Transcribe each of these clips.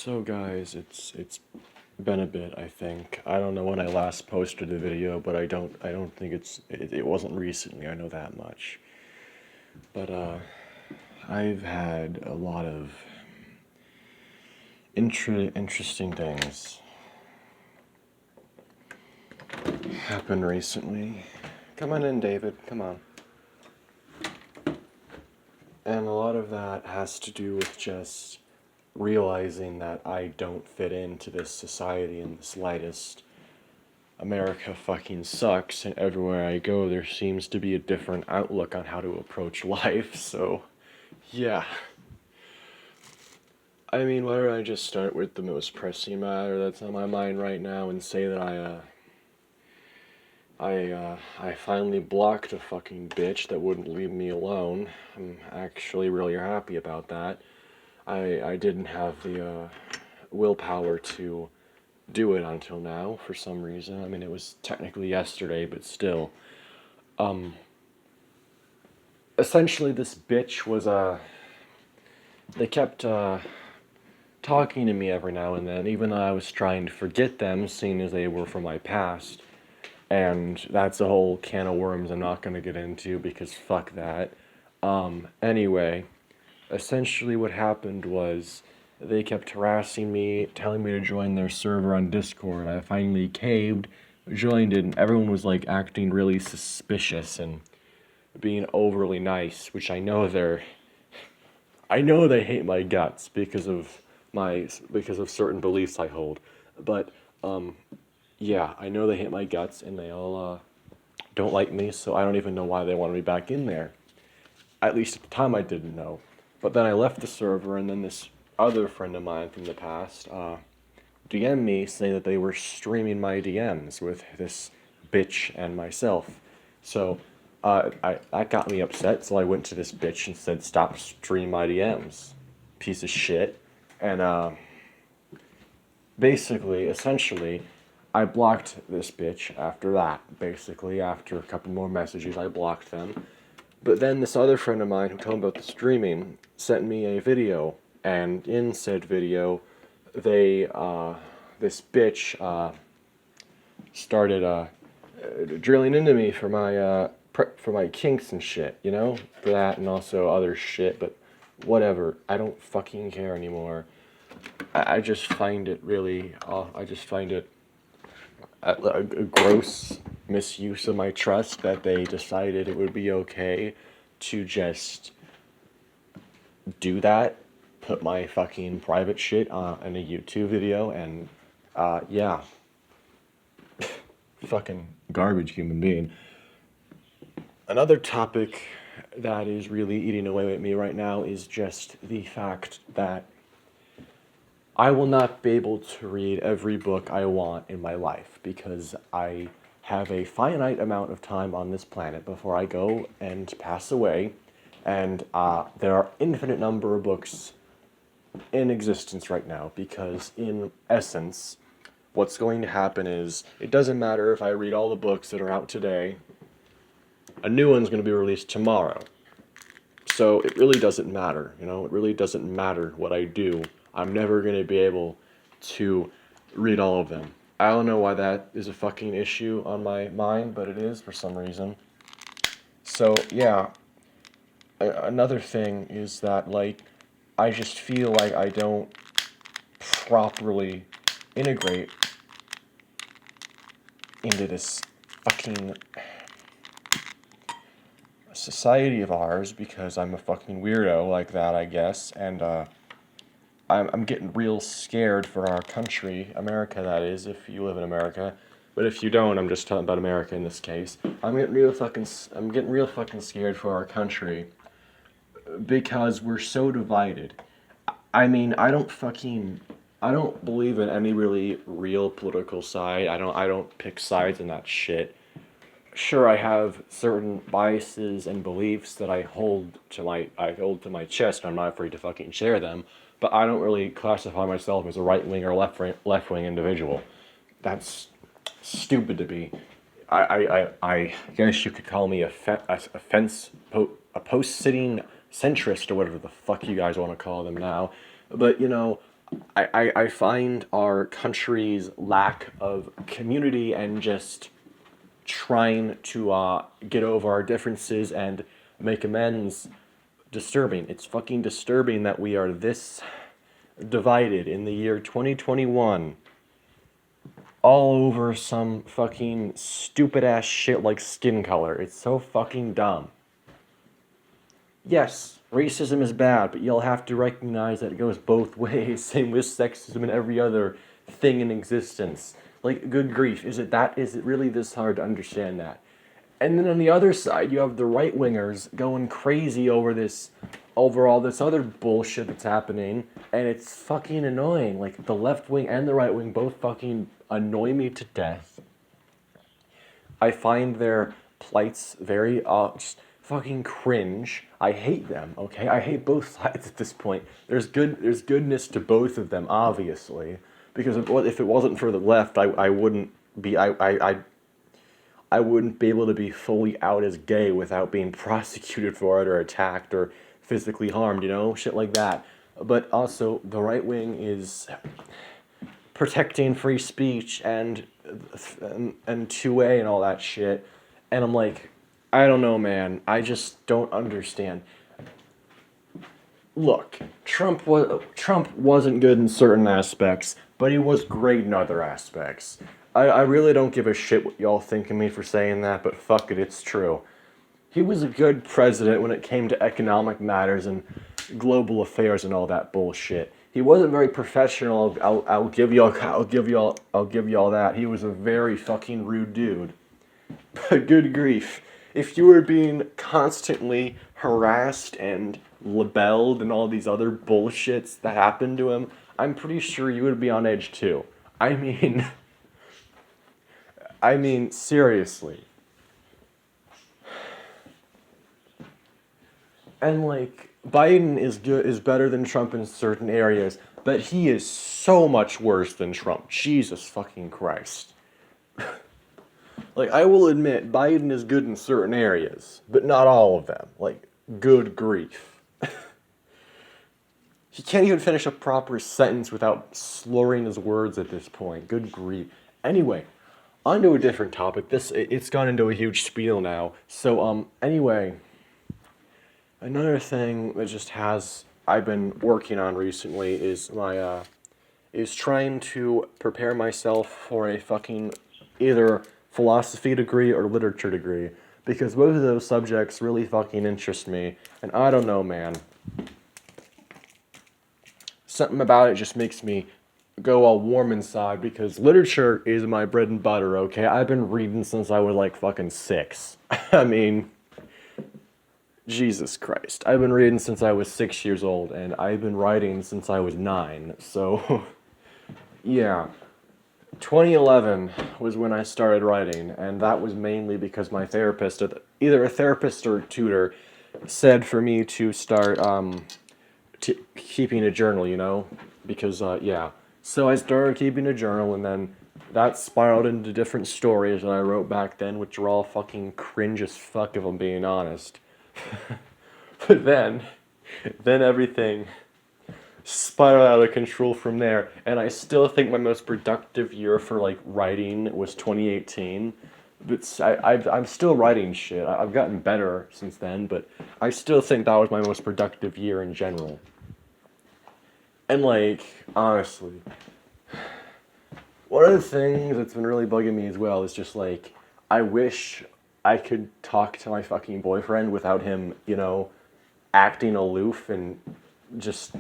So guys, it's been a bit, I think. I don't know when I last posted a video, but I don't think it wasn't recently, I know that much. But I've had a lot of interesting things happen recently. Come on in, David. Come on. And a lot of that has to do with just realizing that I don't fit into this society in the slightest. America fucking sucks, and everywhere I go, there seems to be a different outlook on how to approach life, so yeah. I mean, why don't I just start with the most pressing matter that's on my mind right now and say that I finally blocked a fucking bitch that wouldn't leave me alone. I'm actually really happy about that. I didn't have the willpower to do it until now for some reason. I mean, it was technically yesterday, but still. Essentially, this bitch was they kept talking to me every now and then, even though I was trying to forget them, seeing as they were from my past. And that's a whole can of worms I'm not going to get into because fuck that. Anyway, essentially what happened was they kept harassing me, telling me to join their server on Discord. I finally caved, joined it, and everyone was like acting really suspicious and being overly nice, which I know they hate my guts because of certain beliefs I hold. But yeah, I know they hate my guts and they all don't like me, so I don't even know why they wanted me back in there. At least at the time I didn't know. But then I left the server, and then this other friend of mine from the past DM'd me saying that they were streaming my DMs with this bitch and myself. So that got me upset, so I went to this bitch and said, "Stop streaming my DMs, piece of shit." And essentially, I blocked this bitch after that. Basically, after a couple more messages, I blocked them. But then this other friend of mine who told me about the streaming sent me a video, and in said video, this bitch started drilling into me for my kinks and shit, you know, for that and also other shit. But whatever, I don't fucking care anymore. I just find it really, I just find it a gross misuse of my trust that they decided it would be okay to just do that, put my fucking private shit in a YouTube video, and yeah, fucking garbage human being. Another topic that is really eating away at me right now is just the fact that I will not be able to read every book I want in my life because I have a finite amount of time on this planet before I go and pass away, and there are infinite number of books in existence right now because in essence, what's going to happen is it doesn't matter if I read all the books that are out today, a new one's going to be released tomorrow. So it really doesn't matter, you know, it really doesn't matter what I do. I'm never going to be able to read all of them. I don't know why that is a fucking issue on my mind, but it is for some reason. So, yeah. Another thing is that, like, I just feel like I don't properly integrate into this fucking society of ours because I'm a fucking weirdo like that, I guess, and I'm getting real scared for our country, America that is, if you live in America. But if you don't, I'm just talking about America in this case. I'm getting real fucking scared for our country because we're so divided. I mean, I don't believe in any really real political side. I don't pick sides in that shit. Sure, I have certain biases and beliefs that I hold to my chest, and I'm not afraid to fucking share them. But I don't really classify myself as a right wing or left wing individual. That's stupid to be. I guess you could call me a post sitting centrist or whatever the fuck you guys want to call them now. But you know, I find our country's lack of community and just trying to get over our differences and make amends disturbing. It's fucking disturbing that we are this divided in the year 2021 all over some fucking stupid ass shit like skin color. It's so fucking dumb. Yes, racism is bad, but you'll have to recognize that it goes both ways. Same with sexism and every other thing in existence. Like, good grief, is it really this hard to understand that? And then on the other side, you have the right wingers going crazy over all this other bullshit that's happening, and it's fucking annoying. Like, the left wing and the right wing both fucking annoy me to death. I find their plights very just fucking cringe. I hate them. Okay, I hate both sides at this point. There's goodness to both of them, obviously, because if it wasn't for the left, I wouldn't be I wouldn't be able to be fully out as gay without being prosecuted for it or attacked or physically harmed. Shit like that. But also, the right wing is protecting free speech and 2A and all that shit. And I'm like, I don't know, man. I just don't understand. Look, Trump wasn't good in certain aspects, but he was great in other aspects. I really don't give a shit what y'all think of me for saying that, but fuck it, it's true. He was a good president when it came to economic matters and global affairs and all that bullshit. He wasn't very professional. I'll give y'all that. He was a very fucking rude dude. But good grief, if you were being constantly harassed and libelled and all these other bullshits that happened to him, I'm pretty sure you would be on edge too. I mean, seriously. And like, Biden is better than Trump in certain areas, but he is so much worse than Trump. Jesus fucking Christ. Like, I will admit, Biden is good in certain areas, but not all of them. Like, good grief. He can't even finish a proper sentence without slurring his words at this point. Good grief. Anyway, on to a different topic. It's gone into a huge spiel now. So, anyway, another thing that I've been working on recently is is trying to prepare myself for a fucking either philosophy degree or literature degree, because both of those subjects really fucking interest me, and I don't know, man. Something about it just makes me go all warm inside, because literature is my bread and butter, okay? I've been reading since I was like fucking 6. I mean, Jesus Christ. I've been reading since I was 6 years old, and I've been writing since I was 9, so, yeah. 2011 was when I started writing, and that was mainly because my therapist, either a therapist or a tutor, said for me to start keeping a journal, because, yeah. So I started keeping a journal, and then that spiraled into different stories that I wrote back then, which were all fucking cringe as fuck if I'm being honest. But then everything spiraled out of control from there, and I still think my most productive year for like writing was 2018. But I'm still writing shit. I've gotten better since then, but I still think that was my most productive year in general. And like, honestly, one of the things that's been really bugging me as well is just like, I wish I could talk to my fucking boyfriend without him, acting aloof and just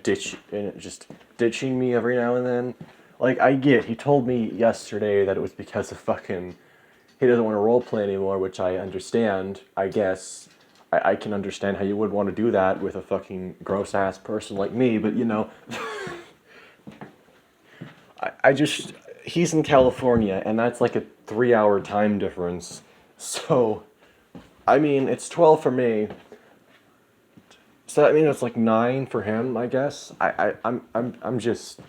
ditching me every now and then. Like, he told me yesterday that it was because of fucking, he doesn't want to roleplay anymore, which I understand, I guess. I can understand how you would want to do that with a fucking gross-ass person like me, but, he's in California, and that's like a 3-hour time difference. So, it's 12 for me. So that means it's like 9 for him, I guess. I'm just...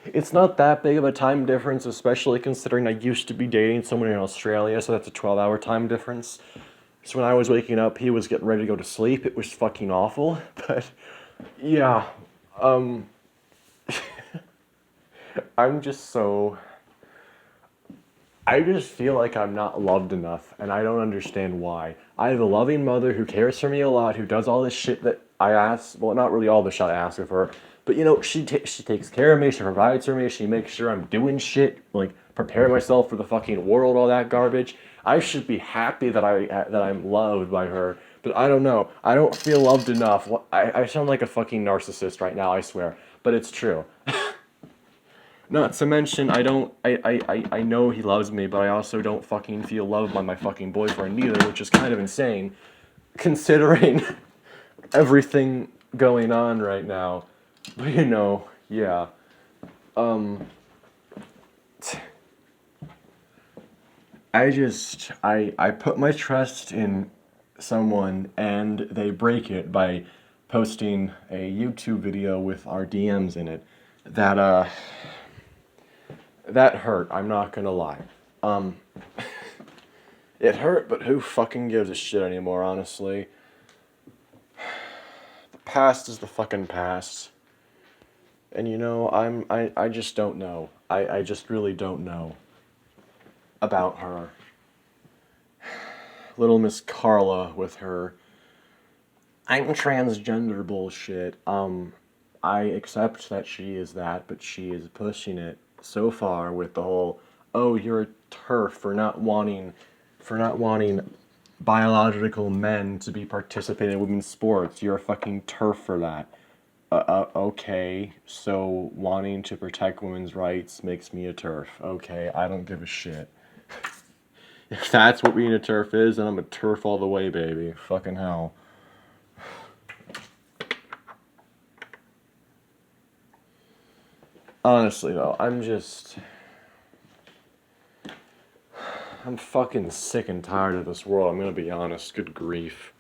It's not that big of a time difference, especially considering I used to be dating someone in Australia, so that's a 12-hour time difference. So when I was waking up, he was getting ready to go to sleep. It was fucking awful, but yeah. I'm just so. I just feel like I'm not loved enough, and I don't understand why. I have a loving mother who cares for me a lot, who does all this shit that I ask. Well, not really all the shit I ask of her, but she takes care of me. She provides for me. She makes sure I'm doing shit, like preparing myself for the fucking world, all that garbage. I should be happy that I'm loved by her, but I don't know. I don't feel loved enough. I sound like a fucking narcissist right now. I swear, but it's true. Not to mention, I know he loves me, but I also don't fucking feel loved by my fucking boyfriend either, which is kind of insane, considering everything going on right now. But yeah. Um, I put my trust in someone and they break it by posting a YouTube video with our DMs in it. That, that hurt, I'm not gonna lie. Um, it hurt, but who fucking gives a shit anymore, honestly? The past is the fucking past. And I just don't know. I just really don't know about her. Little Miss Carla with her I'm transgender bullshit. I accept that she is that, but she is pushing it so far with the whole, oh, you're a turf for not wanting biological men to be participating in women's sports. You're a fucking turf for that. Okay, so wanting to protect women's rights makes me a turf. Okay, I don't give a shit. If that's what being a turf is, then I'm a turf all the way, baby. Fucking hell. Honestly, though, I'm fucking sick and tired of this world. I'm gonna be honest. Good grief.